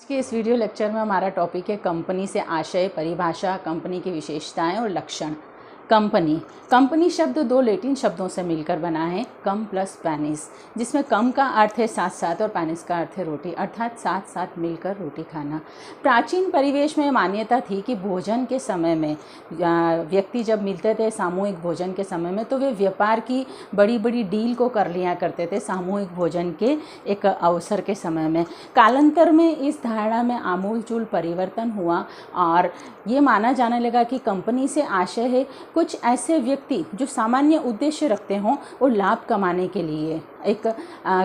के इस video lecture में हमारा टॉपिक है कंपनी से आशय, परिभाषा, कंपनी की विशेषताएं और लक्षण। कंपनी शब्द दो लैटिन शब्दों से मिलकर बना है, कम प्लस पैनिस, जिसमें कम का अर्थ है साथ साथ और पैनिस का अर्थ है रोटी, अर्थात साथ साथ मिलकर रोटी खाना। प्राचीन परिवेश में मान्यता थी कि भोजन के समय में व्यक्ति जब मिलते थे सामूहिक भोजन के समय में, तो वे व्यापार की बड़ी बड़ी डील को कर लिया करते थे सामूहिक भोजन के एक अवसर के समय में। कालांतर में इस धारणा में आमूलचूल परिवर्तन हुआ और ये माना जाने लगा कि कंपनी से आशय है कुछ ऐसे व्यक्ति जो सामान्य उद्देश्य रखते हों और लाभ कमाने के लिए, एक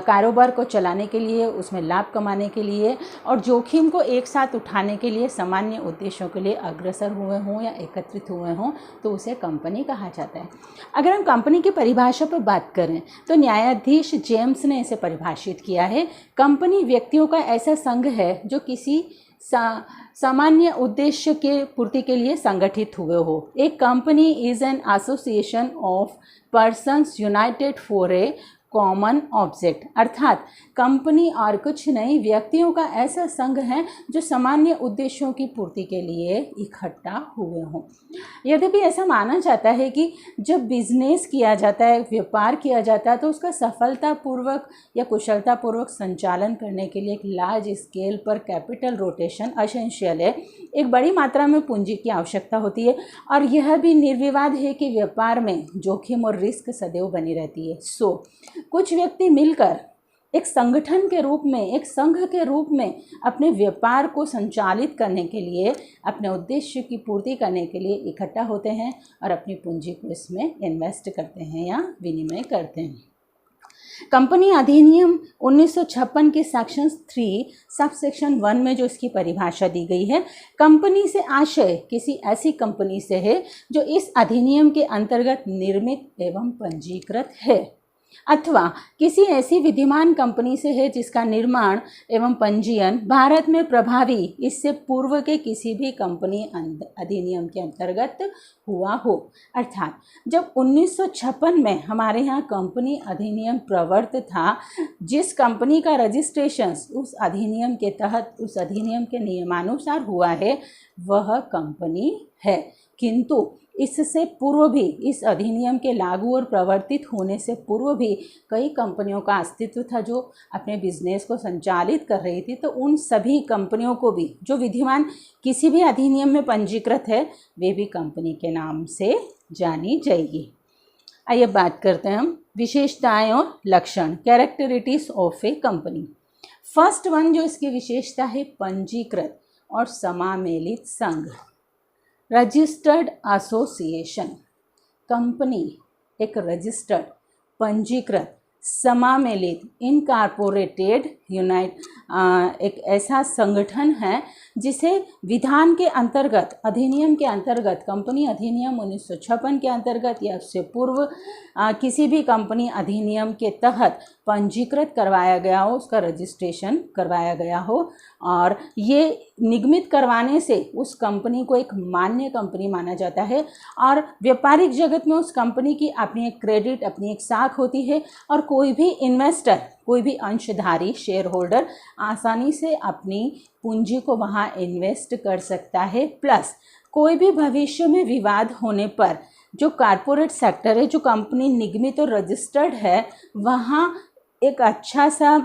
कारोबार को चलाने के लिए, उसमें लाभ कमाने के लिए और जोखिम को एक साथ उठाने के लिए सामान्य उद्देश्यों के लिए अग्रसर हुए हों या एकत्रित हुए हों, तो उसे कंपनी कहा जाता है। अगर हम कंपनी की परिभाषा पर बात करें तो न्यायाधीश जेम्स ने इसे परिभाषित किया है, कंपनी व्यक्तियों का ऐसा संघ है जो किसी सामान्य उद्देश्य के पूर्ति के लिए संगठित हुए हो। एक company is an association of persons United for a common object, अर्थात कंपनी और कुछ नए व्यक्तियों का ऐसा संघ है जो सामान्य उद्देश्यों की पूर्ति के लिए इकट्ठा हुए हों। यद्यपि ऐसा माना जाता है कि जब बिजनेस किया जाता है, व्यापार किया जाता है, तो उसका सफलतापूर्वक या कुशलतापूर्वक संचालन करने के लिए एक लार्ज स्केल पर कैपिटल रोटेशन एसेंशियल है। एक बड़ी मात्रा में पूंजी की आवश्यकता होती है और यह भी निर्विवाद है कि व्यापार में जोखिम और रिस्क सदैव बनी रहती है। कुछ व्यक्ति मिलकर एक संगठन के रूप में, एक संघ के रूप में अपने व्यापार को संचालित करने के लिए, अपने उद्देश्य की पूर्ति करने के लिए इकट्ठा होते हैं और अपनी पूंजी को इसमें इन्वेस्ट करते हैं या विनिमय करते हैं। कंपनी अधिनियम 1956 के सेक्शन 3 सब सेक्शन 1 में जो इसकी परिभाषा दी गई है, कंपनी से आशय किसी ऐसी कंपनी से है जो इस अधिनियम के अंतर्गत निर्मित एवं पंजीकृत है, अथवा किसी ऐसी विद्यमान कंपनी से है जिसका निर्माण एवं पंजीयन भारत में प्रभावी इससे पूर्व के किसी भी कंपनी अधिनियम के अंतर्गत हुआ हो। अर्थात जब 1956 में हमारे यहाँ कंपनी अधिनियम प्रवर्त था, जिस कंपनी का रजिस्ट्रेशन उस अधिनियम के तहत, उस अधिनियम के नियमानुसार हुआ है, वह कंपनी है। किंतु इससे पूर्व भी, इस अधिनियम के लागू और प्रवर्तित होने से पूर्व भी कई कंपनियों का अस्तित्व था जो अपने बिजनेस को संचालित कर रही थी। तो उन सभी कंपनियों को भी, जो विद्यमान किसी भी अधिनियम में पंजीकृत है, वे भी कंपनी के नाम से जानी जाएगी। आइए बात करते हैं हम विशेषताएं और लक्षण, characteristics of A company. First one जो इसकी विशेषता है, पंजीकृत और समामेलित संघ, रजिस्टर्ड एसोसिएशन। कंपनी एक रजिस्टर्ड, पंजीकृत, समामेलित, इनकॉर्पोरेटेड एक ऐसा संगठन है जिसे विधान के अंतर्गत, अधिनियम के अंतर्गत, कंपनी अधिनियम 1956 के अंतर्गत या उससे पूर्व किसी भी कंपनी अधिनियम के तहत पंजीकृत करवाया गया हो, उसका रजिस्ट्रेशन करवाया गया हो और ये निगमित करवाने से उस कंपनी को एक मान्य कंपनी माना जाता है और व्यापारिक जगत में उस कंपनी की अपनी एक क्रेडिट, अपनी एक साख होती है और कोई भी इन्वेस्टर, कोई भी अंशधारी, शेयर होल्डर आसानी से अपनी पूंजी को वहाँ इन्वेस्ट कर सकता है। प्लस कोई भी भविष्य में विवाद होने पर जो कॉर्पोरेट सेक्टर है, जो कंपनी निगमित और रजिस्टर्ड है, वहाँ एक अच्छा सा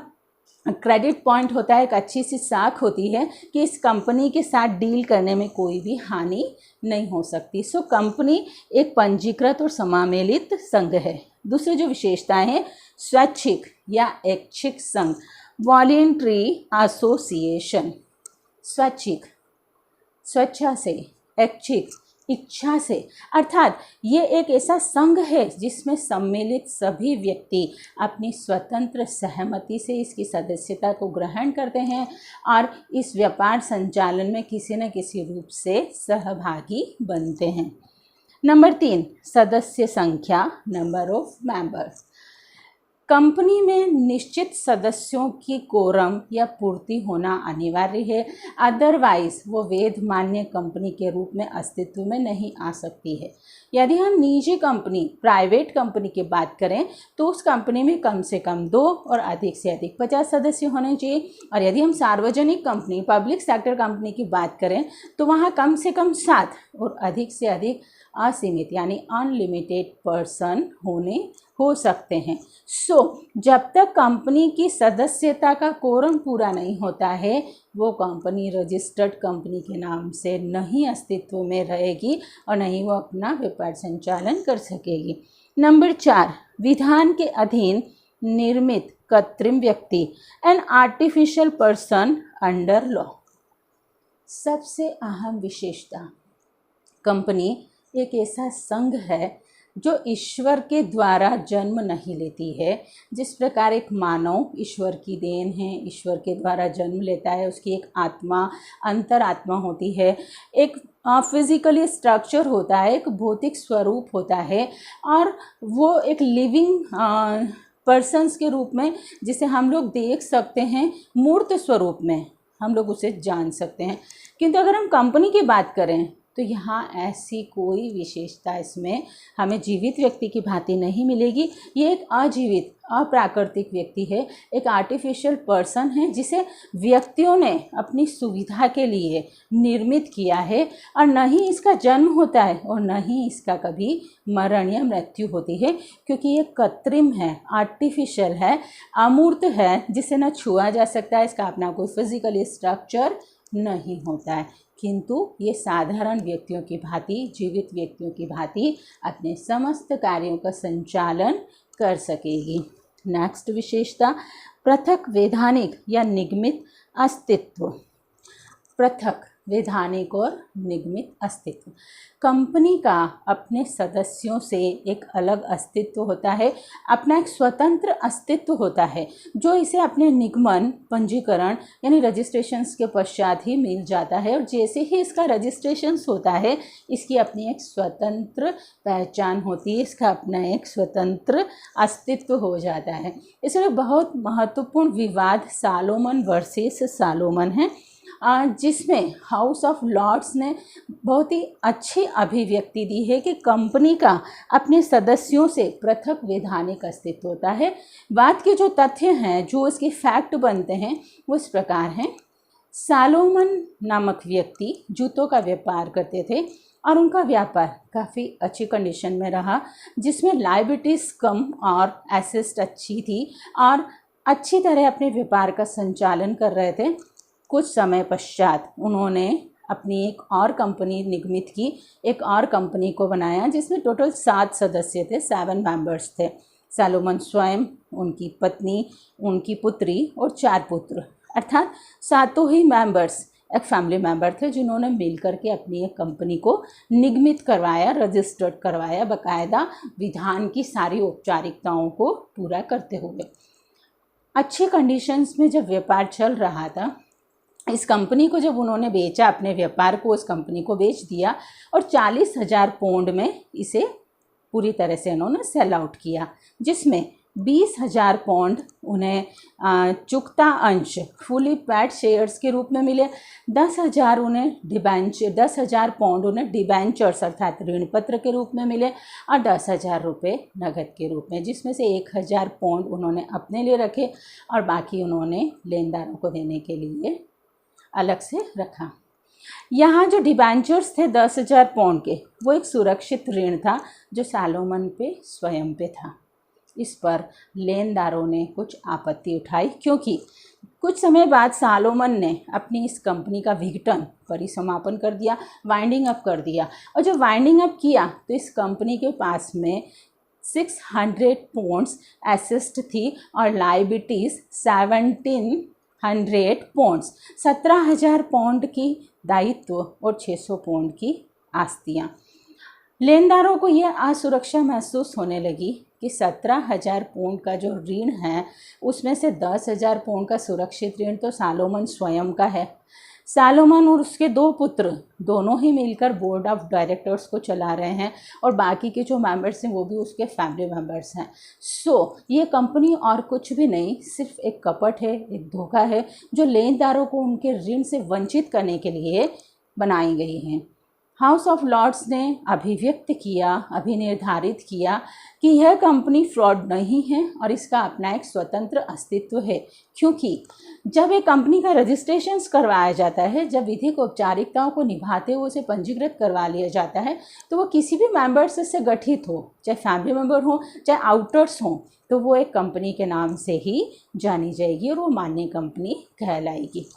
क्रेडिट पॉइंट होता है, एक अच्छी सी साख होती है कि इस कंपनी के साथ डील करने में कोई भी हानि नहीं हो सकती। कंपनी एक पंजीकृत और समामेलित संघ है। दूसरी जो विशेषताएं हैं, स्वैच्छिक या ऐच्छिक संघ, वॉलेंट्री एसोसिएशन। स्वैच्छिक, स्वेच्छा से, ऐच्छिक, इच्छा से, अर्थात ये एक ऐसा संघ है जिसमें सम्मिलित सभी व्यक्ति अपनी स्वतंत्र सहमति से इसकी सदस्यता को ग्रहण करते हैं और इस व्यापार संचालन में किसी न किसी रूप से सहभागी बनते हैं। नंबर 3, सदस्य संख्या, नंबर ऑफ मेंबर्स। कंपनी में निश्चित सदस्यों की कोरम या पूर्ति होना अनिवार्य है, अदरवाइज वो वैध मान्य कंपनी के रूप में अस्तित्व में नहीं आ सकती है। यदि हम निजी कंपनी, प्राइवेट कंपनी की बात करें तो उस कंपनी में कम से कम 2 और अधिक से अधिक 50 सदस्य होने चाहिए। और यदि हम सार्वजनिक कंपनी, पब्लिक सेक्टर कंपनी की बात करें तो वहाँ कम से कम 7 और अधिक से अधिक असीमित यानी अनलिमिटेड पर्सन हो सकते हैं। जब तक कंपनी की सदस्यता का कोरम पूरा नहीं होता है वो कंपनी रजिस्टर्ड कंपनी के नाम से नहीं अस्तित्व में रहेगी और नहीं वो अपना व्यापार संचालन कर सकेगी। नंबर 4, विधान के अधीन निर्मित कृत्रिम व्यक्ति, an artificial person under law. सबसे अहम विशेषता, कंपनी एक ऐसा संघ है जो ईश्वर के द्वारा जन्म नहीं लेती है। जिस प्रकार एक मानव ईश्वर की देन है, ईश्वर के द्वारा जन्म लेता है, उसकी एक आत्मा, अंतरात्मा होती है, एक फिजिकली स्ट्रक्चर होता है, एक भौतिक स्वरूप होता है और वो एक लिविंग पर्सन्स के रूप में जिसे हम लोग देख सकते हैं, मूर्त स्वरूप में हम लोग उसे जान सकते हैं। किंतु अगर हम कंपनी की बात करें तो यहाँ ऐसी कोई विशेषता इसमें हमें जीवित व्यक्ति की भांति नहीं मिलेगी। ये एक अजीवित, अप्राकृतिक व्यक्ति है, एक आर्टिफिशियल पर्सन है जिसे व्यक्तियों ने अपनी सुविधा के लिए निर्मित किया है और न ही इसका जन्म होता है और न ही इसका कभी मरण या मृत्यु होती है, क्योंकि ये कृत्रिम है, आर्टिफिशियल है, अमूर्त है, जिसे न छुआ जा सकता है, इसका अपना कोई फिजिकल स्ट्रक्चर नहीं होता है, किंतु ये साधारण व्यक्तियों की भांति, जीवित व्यक्तियों की भांति अपने समस्त कार्यों का संचालन कर सकेगी। नेक्स्ट विशेषता, पृथक वैधानिक या निगमित अस्तित्व। पृथक वैधानिक और निगमित अस्तित्व, कंपनी का अपने सदस्यों से एक अलग अस्तित्व होता है, अपना एक स्वतंत्र अस्तित्व होता है जो इसे अपने निगमन, पंजीकरण यानी रजिस्ट्रेशंस के पश्चात ही मिल जाता है। और जैसे ही इसका रजिस्ट्रेशंस होता है इसकी अपनी एक स्वतंत्र पहचान होती है, इसका अपना एक स्वतंत्र अस्तित्व हो जाता है। इसलिए बहुत महत्वपूर्ण विवाद सालोमन वर्सेस सालोमन है, जिसमें हाउस ऑफ लॉर्ड्स ने बहुत ही अच्छी अभिव्यक्ति दी है कि कंपनी का अपने सदस्यों से पृथक वैधानिक अस्तित्व होता है। बात के जो तथ्य हैं, जो इसके फैक्ट बनते हैं वो इस प्रकार हैं। सालोमन नामक व्यक्ति जूतों का व्यापार करते थे और उनका व्यापार काफ़ी अच्छी कंडीशन में रहा, जिसमें लायबिलिटीज़ कम और एसेट्स अच्छी थी और अच्छी तरह अपने व्यापार का संचालन कर रहे थे। कुछ समय पश्चात उन्होंने अपनी एक और कंपनी निगमित की, एक और कंपनी को बनाया जिसमें टोटल 7 सदस्य थे, 7 मेंबर्स थे। सालोमन स्वयं, उनकी पत्नी, उनकी पुत्री और 4 पुत्र, अर्थात 7 ही मेंबर्स एक फैमिली मेंबर थे जिन्होंने मिलकर के अपनी एक कंपनी को निगमित करवाया, रजिस्टर्ड करवाया, बाकायदा विधान की सारी औपचारिकताओं को पूरा करते हुए। अच्छी कंडीशंस में जब व्यापार चल रहा था, इस कंपनी को जब उन्होंने बेचा, अपने व्यापार को उस कंपनी को बेच दिया और 40,000 पाउंड में इसे पूरी तरह से उन्होंने सेल आउट किया, जिसमें 20,000 पाउंड उन्हें चुकता अंश फुली पैड शेयर्स के रूप में मिले, 10,000 उन्हें डिबेंचर, 10,000 पाउंड उन्हें डिबेंचर्स अर्थात ऋण पत्र के रूप में मिले और 10,000 रुपये नगद के रूप में, जिसमें से 1,000 पाउंड उन्होंने अपने लिए रखे और बाकी उन्होंने लेनदारों को देने के लिए अलग से रखा। यहाँ जो डिबेंचर्स थे 10,000 पाउंड के, वो एक सुरक्षित ऋण था जो सालोमन पे स्वयं पे था। इस पर लेनदारों ने कुछ आपत्ति उठाई, क्योंकि कुछ समय बाद सालोमन ने अपनी इस कंपनी का विघटन, परिसमापन कर दिया, वाइंडिंग अप कर दिया। और जब वाइंडिंग अप किया तो इस कंपनी के पास में 600 पाउंड्स एसेट्स थी और लायबिलिटीज़ 1,700 पाउंड्स, 17,000 पाउंड की दायित्व और 600 पाउंड की आस्तियाँ। लेनदारों को यह असुरक्षा महसूस होने लगी कि 17,000 पाउंड का जो ऋण है उसमें से 10,000 पाउंड का सुरक्षित ऋण तो सालोमन स्वयं का है, सैलोमन और उसके 2 पुत्र दोनों ही मिलकर बोर्ड ऑफ डायरेक्टर्स को चला रहे हैं और बाकी के जो मेंबर्स हैं वो भी उसके फैमिली मेंबर्स हैं। ये कंपनी और कुछ भी नहीं, सिर्फ एक कपट है, एक धोखा है जो लेनदारों को उनके ऋण से वंचित करने के लिए बनाई गई है। हाउस ऑफ लॉर्ड्स ने अभिनिर्धारित किया कि यह कंपनी फ्रॉड नहीं है और इसका अपना एक स्वतंत्र अस्तित्व है, क्योंकि जब एक कंपनी का रजिस्ट्रेशन करवाया जाता है, जब विधिक औपचारिकताओं को निभाते हुए उसे पंजीकृत करवा लिया जाता है, तो वो किसी भी मेंबर्स से गठित हो, चाहे फैमिली मेंबर हो चाहे आउटर्स हो, तो वो एक कंपनी के नाम से ही जानी जाएगी और वो मान्य कंपनी कहलाएगी।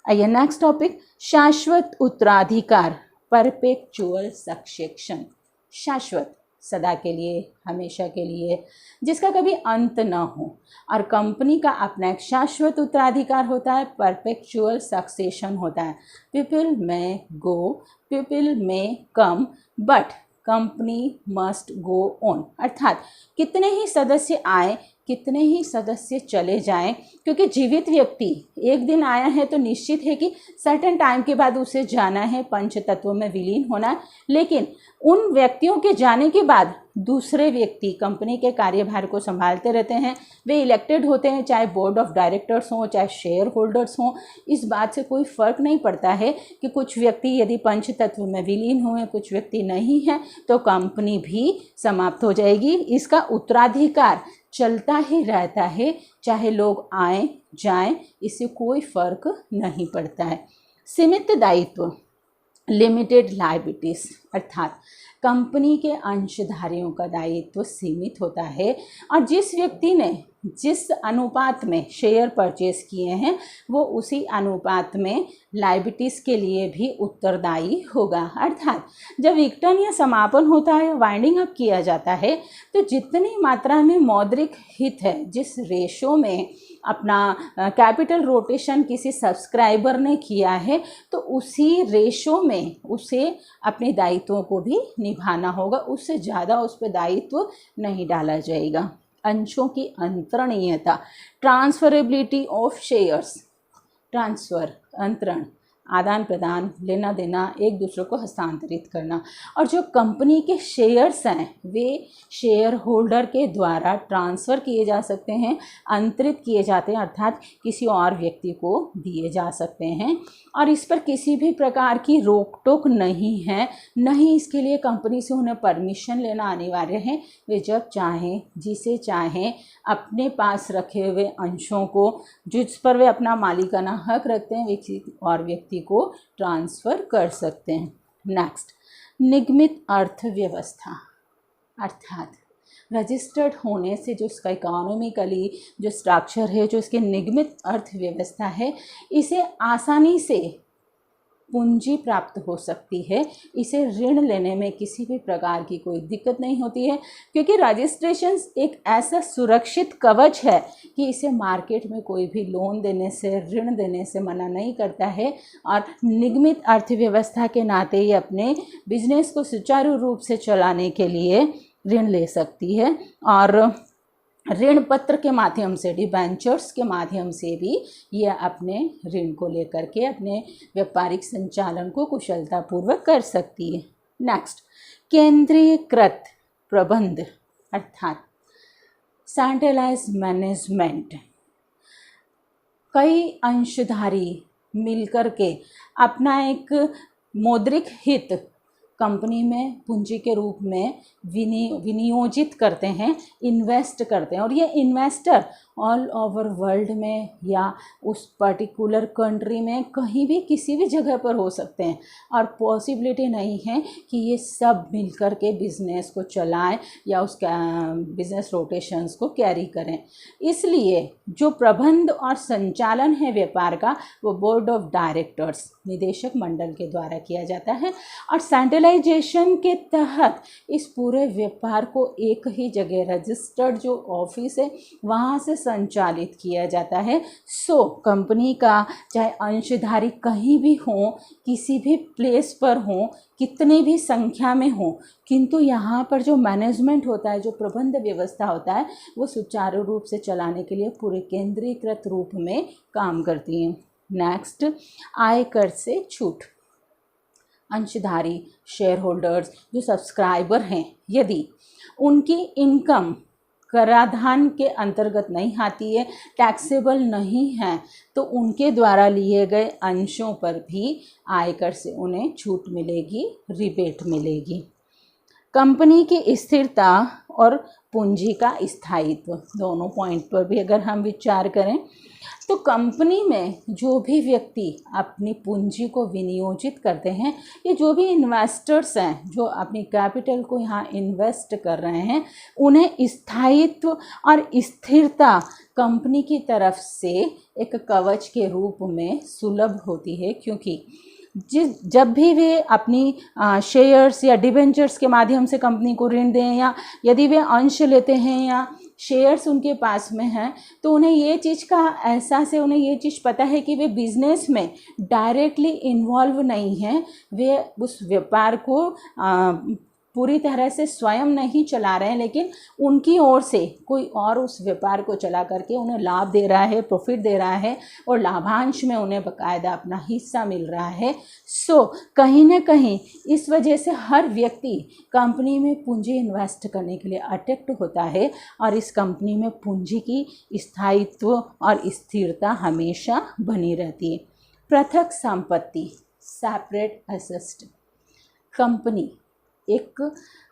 आइए नेक्स्ट टॉपिक, शाश्वत उत्तराधिकार, परपेचुअल सक्सेशन। शाश्वत, सदा के लिए, हमेशा के लिए, जिसका कभी अंत न हो, और कंपनी का अपना एक शाश्वत उत्तराधिकार होता है, परपेचुअल सक्सेशन होता है। पीपल में go, people may come, but company must go on, अर्थात कितने ही सदस्य आए, कितने ही सदस्य चले जाएं, क्योंकि जीवित व्यक्ति एक दिन आया है तो निश्चित है कि सर्टेन टाइम के बाद उसे जाना है, पंच तत्वों में विलीन होना है। लेकिन उन व्यक्तियों के जाने के बाद दूसरे व्यक्ति कंपनी के कार्यभार को संभालते रहते हैं। वे इलेक्टेड होते हैं, चाहे बोर्ड ऑफ डायरेक्टर्स हों चाहे शेयर होल्डर्स हों। इस बात से कोई फ़र्क नहीं पड़ता है कि कुछ व्यक्ति यदि पंच तत्व में विलीन हुए, कुछ व्यक्ति नहीं है, तो कंपनी भी समाप्त हो जाएगी। इसका उत्तराधिकार चलता ही रहता है, चाहे लोग आए जाएं, इससे कोई फर्क नहीं पड़ता है। सीमित दायित्व, लिमिटेड लायबिलिटीज, अर्थात कंपनी के अंशधारियों का दायित्व सीमित होता है और जिस व्यक्ति ने जिस अनुपात में शेयर परचेज किए हैं वो उसी अनुपात में लायबिलिटीज़ के लिए भी उत्तरदायी होगा। अर्थात जब विघटन या समापन होता है, वाइंडिंग अप किया जाता है, तो जितनी मात्रा में मौद्रिक हित है, जिस रेशो में अपना कैपिटल रोटेशन किसी सब्सक्राइबर ने किया है, तो उसी रेशो में उसे अपने दायित्वों को भी निभाना होगा, उससे ज़्यादा उस पर दायित्व नहीं डाला जाएगा। अंशों की अंतरणीयता, ट्रांसफरेबिलिटी ऑफ शेयर्स, ट्रांसफ़र, अंतरण, आदान प्रदान, लेना देना, एक दूसरे को हस्तांतरित करना। और जो कंपनी के शेयर्स हैं वे शेयर होल्डर के द्वारा ट्रांसफ़र किए जा सकते हैं, अंतरित किए जाते हैं, अर्थात किसी और व्यक्ति को दिए जा सकते हैं और इस पर किसी भी प्रकार की रोक टोक नहीं है, नहीं इसके लिए कंपनी से उन्हें परमिशन लेना अनिवार्य है। वे जब चाहें, जिसे चाहें, अपने पास रखे हुए अंशों को जिस पर वे अपना मालिकाना हक रखते हैं, वे किसी और व्यक्ति को ट्रांसफ़र कर सकते हैं। नेक्स्ट, निगमित अर्थव्यवस्था, अर्थात रजिस्टर्ड होने से जो इसका इकोनॉमिकली जो स्ट्रक्चर है, जो इसकी निगमित अर्थव्यवस्था है, इसे आसानी से पूंजी प्राप्त हो सकती है। इसे ऋण लेने में किसी भी प्रकार की कोई दिक्कत नहीं होती है, क्योंकि रजिस्ट्रेशन एक ऐसा सुरक्षित कवच है कि इसे मार्केट में कोई भी लोन देने से, ऋण देने से मना नहीं करता है। और निगमित अर्थव्यवस्था के नाते ये अपने बिजनेस को सुचारू रूप से चलाने के लिए ऋण ले सकती है और ऋण पत्र के माध्यम से, डिबेंचर्स के माध्यम से भी यह अपने ऋण को लेकर के अपने व्यापारिक संचालन को कुशलतापूर्वक कर सकती है। नेक्स्ट, केंद्रीकृत प्रबंध, अर्थात सेंट्रलाइज्ड मैनेजमेंट। कई अंशधारी मिलकर के अपना एक मौद्रिक हित कंपनी में पूंजी के रूप में विनियोजित करते हैं, इन्वेस्ट करते हैं और ये इन्वेस्टर ऑल ओवर वर्ल्ड में या उस पर्टिकुलर कंट्री में कहीं भी किसी भी जगह पर हो सकते हैं और पॉसिबिलिटी नहीं है कि ये सब मिलकर के बिज़नेस को चलाएं या उस बिज़नेस रोटेशंस को कैरी करें। इसलिए जो प्रबंध और संचालन है व्यापार का, वो बोर्ड ऑफ डायरेक्टर्स, निदेशक मंडल के द्वारा किया जाता है और सेंट्रलाइजेशन के तहत इस पूरे व्यापार को एक ही जगह रजिस्टर्ड जो ऑफिस है वहाँ से संचालित किया जाता है। कंपनी का चाहे अंशधारी कहीं भी हो, किसी भी प्लेस पर हो, कितने भी संख्या में हो, किंतु यहाँ पर जो मैनेजमेंट होता है, जो प्रबंध व्यवस्था होता है, वो सुचारू रूप से चलाने के लिए पूरे केंद्रीकृत रूप में काम करती है। नेक्स्ट, आयकर से छूट। अंशधारी शेयर होल्डर्स जो सब्सक्राइबर हैं, यदि उनकी इनकम कराधान के अंतर्गत नहीं आती है, टैक्सेबल नहीं है, तो उनके द्वारा लिए गए अंशों पर भी आयकर से उन्हें छूट मिलेगी, रिबेट मिलेगी। कंपनी की स्थिरता और पूंजी का स्थायित्व, दोनों पॉइंट पर भी अगर हम विचार करें तो कंपनी में जो भी व्यक्ति अपनी पूंजी को विनियोजित करते हैं, ये जो भी इन्वेस्टर्स हैं जो अपनी कैपिटल को यहाँ इन्वेस्ट कर रहे हैं, उन्हें स्थायित्व और स्थिरता कंपनी की तरफ से एक कवच के रूप में सुलभ होती है, क्योंकि जब भी वे अपनी शेयर्स या डिबेंचर्स के माध्यम से कंपनी को ऋण दें, या यदि वे अंश लेते हैं या शेयर्स उनके पास में हैं, तो उन्हें ये चीज़ का एहसास है, उन्हें ये चीज़ पता है कि वे बिजनेस में डायरेक्टली इन्वॉल्व नहीं हैं, वे उस व्यापार को पूरी तरह से स्वयं नहीं चला रहे हैं, लेकिन उनकी ओर से कोई और उस व्यापार को चला करके उन्हें लाभ दे रहा है, प्रॉफिट दे रहा है, और लाभांश में उन्हें बाकायदा अपना हिस्सा मिल रहा है। कहीं ना कहीं इस वजह से हर व्यक्ति कंपनी में पूंजी इन्वेस्ट करने के लिए अट्रैक्ट होता है, और इस कंपनी में पूंजी की स्थायित्व और स्थिरता हमेशा बनी रहती है। पृथक संपत्ति, सेपरेट एसेट। कंपनी एक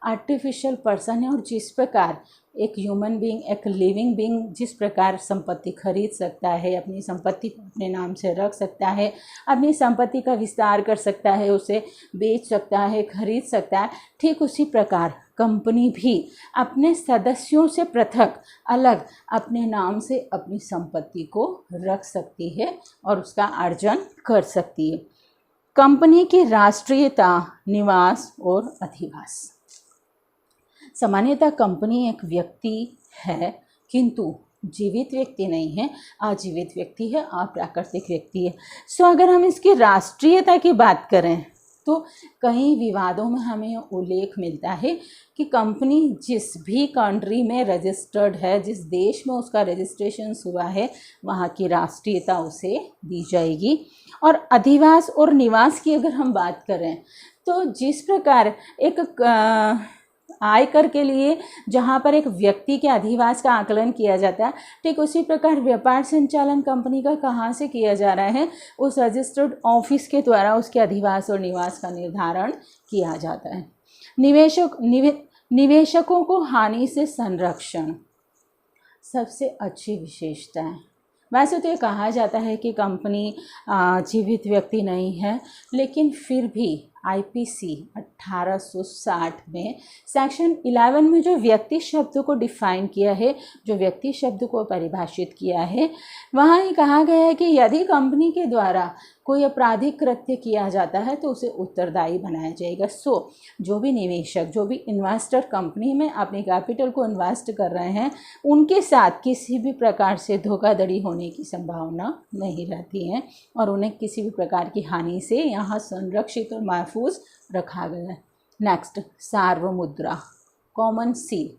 आर्टिफिशियल पर्सन है, और जिस प्रकार एक ह्यूमन बीइंग, एक लिविंग बीइंग जिस प्रकार संपत्ति खरीद सकता है, अपनी संपत्ति को अपने नाम से रख सकता है, अपनी संपत्ति का विस्तार कर सकता है, उसे बेच सकता है, खरीद सकता है, ठीक उसी प्रकार कंपनी भी अपने सदस्यों से पृथक, अलग अपने नाम से अपनी संपत्ति को रख सकती है और उसका अर्जन कर सकती है। कंपनी की राष्ट्रीयता, निवास और अधिवास। सामान्यतः कंपनी एक व्यक्ति है, किंतु जीवित व्यक्ति नहीं है, अजीवित व्यक्ति है, अप्राकृतिक व्यक्ति है। अगर हम इसकी राष्ट्रीयता की बात करें तो कई विवादों में हमें उल्लेख मिलता है कि कंपनी जिस भी कंट्री में रजिस्टर्ड है, जिस देश में उसका रजिस्ट्रेशन हुआ है, वहाँ की राष्ट्रीयता उसे दी जाएगी। और अधिवास और निवास की अगर हम बात करें तो जिस प्रकार एक आयकर के लिए जहाँ पर एक व्यक्ति के अधिवास का आकलन किया जाता है, ठीक उसी प्रकार व्यापार संचालन कंपनी का कहाँ से किया जा रहा है, उस रजिस्टर्ड ऑफिस के द्वारा उसके अधिवास और निवास का निर्धारण किया जाता है। निवेशकों को हानि से संरक्षण, सबसे अच्छी विशेषता है। वैसे तो ये कहा जाता है कि कंपनी जीवित व्यक्ति नहीं है, लेकिन फिर भी आईपीसी 1860 में सेक्शन 11 में जो व्यक्ति शब्द को डिफाइन किया है, जो व्यक्ति शब्द को परिभाषित किया है, वहाँ ये कहा गया है कि यदि कंपनी के द्वारा कोई आपराधिक कृत्य किया जाता है तो उसे उत्तरदायी बनाया जाएगा। जो भी निवेशक, जो भी इन्वेस्टर कंपनी में अपनी कैपिटल को इन्वेस्ट कर रहे हैं, उनके साथ किसी भी प्रकार से धोखाधड़ी होने की संभावना नहीं रहती है, और उन्हें किसी भी प्रकार की हानि से यहाँ संरक्षित और महफूज रखा गया है। नेक्स्ट, सार्वमुद्रा, कॉमन सील।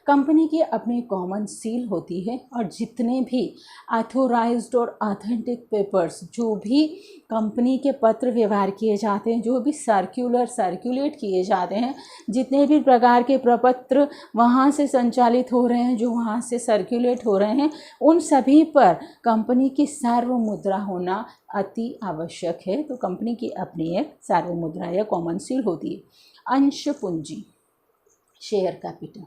कंपनी की अपनी कॉमन सील होती है, और जितने भी ऑथोराइज्ड और ऑथेंटिक पेपर्स, जो भी कंपनी के पत्र व्यवहार किए जाते हैं, जो भी सर्कुलेट किए जाते हैं, जितने भी प्रकार के प्रपत्र वहाँ से संचालित हो रहे हैं, जो वहाँ से सर्कुलेट हो रहे हैं, उन सभी पर कंपनी की सार्वमुद्रा होना अति आवश्यक है। तो कंपनी की अपनी एक सार्वमुद्रा या कॉमन सील होती है। अंश पूंजी, शेयर कैपिटल।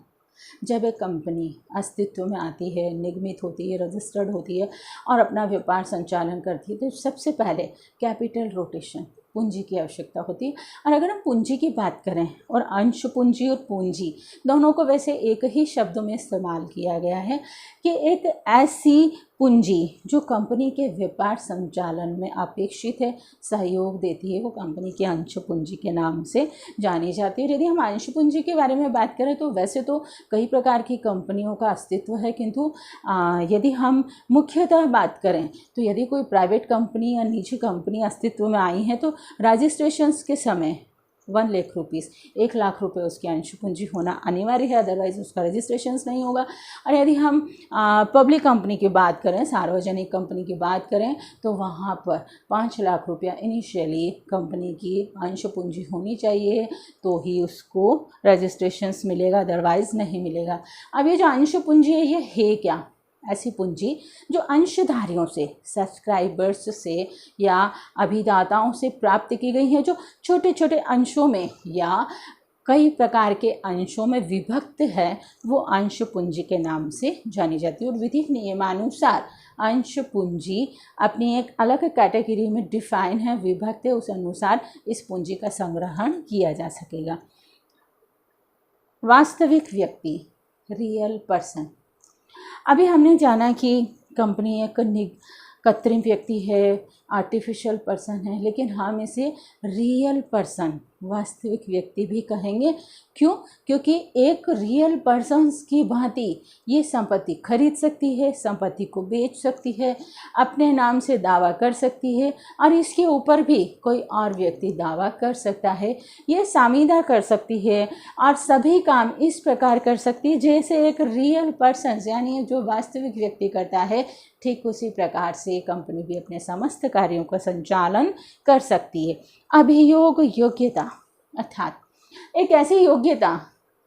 जब एक कंपनी अस्तित्व में आती है, निगमित होती है, रजिस्टर्ड होती है और अपना व्यापार संचालन करती है, तो सबसे पहले कैपिटल रोटेशन, पूंजी की आवश्यकता होती है। और अगर हम पूंजी की बात करें, और अंश पूंजी और पूंजी दोनों को वैसे एक ही शब्द में इस्तेमाल किया गया है कि एक ऐसी पूंजी जो कंपनी के व्यापार संचालन में अपेक्षित है, सहयोग देती है, वो कंपनी की अंश पूंजी के नाम से जानी जाती है। यदि हम अंश पूंजी के बारे में बात करें तो वैसे तो कई प्रकार की कंपनियों का अस्तित्व है, किंतु यदि हम मुख्यतः बात करें तो यदि कोई प्राइवेट कंपनी या निजी कंपनी अस्तित्व में आई है तो रजिस्ट्रेशंस के समय 1 लाख रुपीज़, 1 लाख रुपए उसकी अंश पूंजी होना अनिवार्य है, अदरवाइज उसका रजिस्ट्रेशन नहीं होगा। और यदि हम पब्लिक कंपनी की बात करें, सार्वजनिक कंपनी की बात करें, तो वहाँ पर 5 लाख रुपया इनिशियली कंपनी की अंश पूंजी होनी चाहिए, तो ही उसको रजिस्ट्रेशंस मिलेगा, अदरवाइज नहीं मिलेगा। अब ये जो अंश पूंजी है, ये है क्या? ऐसी पूंजी जो अंशधारियों से, सब्सक्राइबर्स से या अभिदाताओं से प्राप्त की गई है, जो छोटे छोटे अंशों में या कई प्रकार के अंशों में विभक्त है, वो अंश पूंजी के नाम से जानी जाती है। और विधिक नियमानुसार अंश पूंजी अपनी एक अलग कैटेगरी में डिफाइन है, विभक्त है, उस अनुसार इस पूंजी का संग्रहण किया जा सकेगा। वास्तविक व्यक्ति, रियल पर्सन। अभी हमने जाना कि कंपनी एक कृत्रिम व्यक्ति है, आर्टिफिशियल पर्सन है, लेकिन हम इसे रियल पर्सन, वास्तविक व्यक्ति भी कहेंगे। क्यों? क्योंकि एक रियल पर्सन्स की भांति ये संपत्ति खरीद सकती है, संपत्ति को बेच सकती है, अपने नाम से दावा कर सकती है, और इसके ऊपर भी कोई और व्यक्ति दावा कर सकता है। ये सामीदा कर सकती है और सभी काम इस प्रकार कर सकती है जैसे एक रियल पर्सन यानी जो वास्तविक व्यक्ति करता है। ठीक उसी प्रकार से कंपनी भी अपने समस्त कार्यों का संचालन कर सकती है। अभियोग योग्यता अर्थात एक ऐसी योग्यता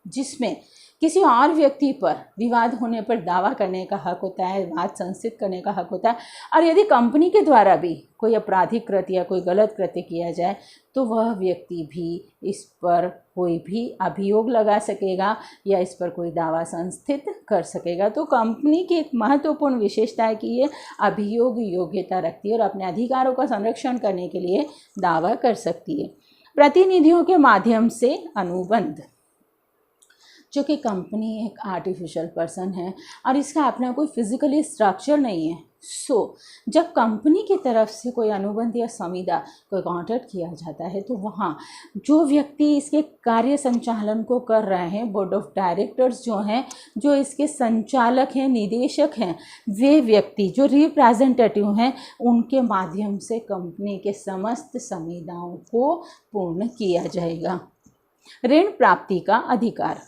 जिसमें किसी और व्यक्ति पर विवाद होने पर दावा करने का हक होता है, वाद संस्थित करने का हक होता है, और यदि कंपनी के द्वारा भी कोई आपराधिक कृत्य या कोई गलत कृत्य किया जाए तो वह व्यक्ति भी इस पर कोई भी अभियोग लगा सकेगा या इस पर कोई दावा संस्थित कर सकेगा। तो कंपनी की एक महत्वपूर्ण विशेषता है कि ये अभियोग योग्यता रखती है और अपने अधिकारों का संरक्षण करने के लिए दावा कर सकती है। प्रतिनिधियों के माध्यम से अनुबंध, जो कि कंपनी एक आर्टिफिशियल पर्सन है और इसका अपना कोई फिजिकली स्ट्रक्चर नहीं है। जब कंपनी की तरफ से कोई अनुबंध या संविदा, कोई कॉन्ट्रैक्ट किया जाता है, तो वहाँ जो व्यक्ति इसके कार्य संचालन को कर रहे हैं, बोर्ड ऑफ डायरेक्टर्स जो हैं, जो इसके संचालक हैं, निदेशक हैं, वे व्यक्ति जो रिप्रेजेंटेटिव हैं, उनके माध्यम से कंपनी के समस्त संविदाओं को पूर्ण किया जाएगा। ऋण प्राप्ति का अधिकार,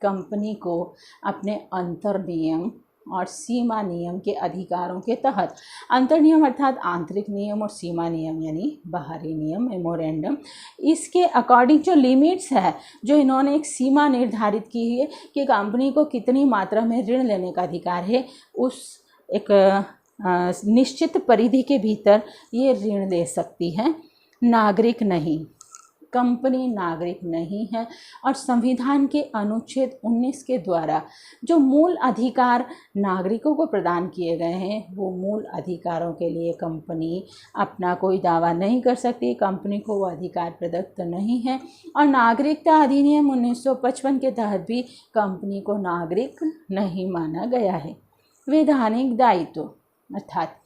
कंपनी को अपने अंतर नियम और सीमा नियम के अधिकारों के तहत, अंतर नियम अर्थात आंतरिक नियम और सीमा नियम यानी बाहरी नियम, मेमोरेंडम, इसके अकॉर्डिंग जो लिमिट्स है, जो इन्होंने एक सीमा निर्धारित की है कि कंपनी को कितनी मात्रा में ऋण लेने का अधिकार है, उस एक निश्चित परिधि के भीतर ये ऋण ले सकती है। नागरिक नहीं, कंपनी नागरिक नहीं है और संविधान के अनुच्छेद 19 के द्वारा जो मूल अधिकार नागरिकों को प्रदान किए गए हैं, वो मूल अधिकारों के लिए कंपनी अपना कोई दावा नहीं कर सकती। कंपनी को वो अधिकार प्रदत्त नहीं है और नागरिकता अधिनियम 1955 के तहत भी कंपनी को नागरिक नहीं माना गया है। वैधानिक दायित्व अर्थात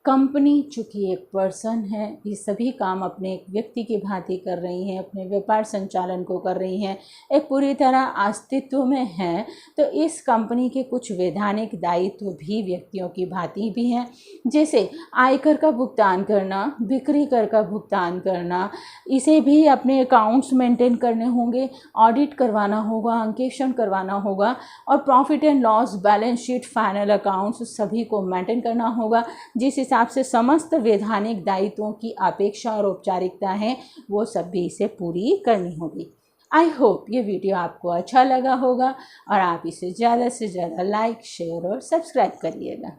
कंपनी चूँकि एक पर्सन है, ये सभी काम अपने एक व्यक्ति की भांति कर रही हैं, अपने व्यापार संचालन को कर रही हैं, एक पूरी तरह अस्तित्व में है, तो इस कंपनी के कुछ वैधानिक दायित्व भी व्यक्तियों की भांति भी हैं, जैसे आयकर का भुगतान करना, बिक्री कर का भुगतान करना, इसे भी अपने अकाउंट्स मेंटेन करने होंगे, ऑडिट करवाना होगा, अंकेक्षण करवाना होगा और profit and loss, balance sheet, final accounts सभी को मेंटेन करना होगा। जिस हिसाब से समस्त वैधानिक दायित्वों की अपेक्षा और औपचारिकता है, वो सब भी इसे पूरी करनी होगी। आई होप ये वीडियो आपको अच्छा लगा होगा और आप इसे ज़्यादा से ज़्यादा लाइक, शेयर और सब्सक्राइब करिएगा।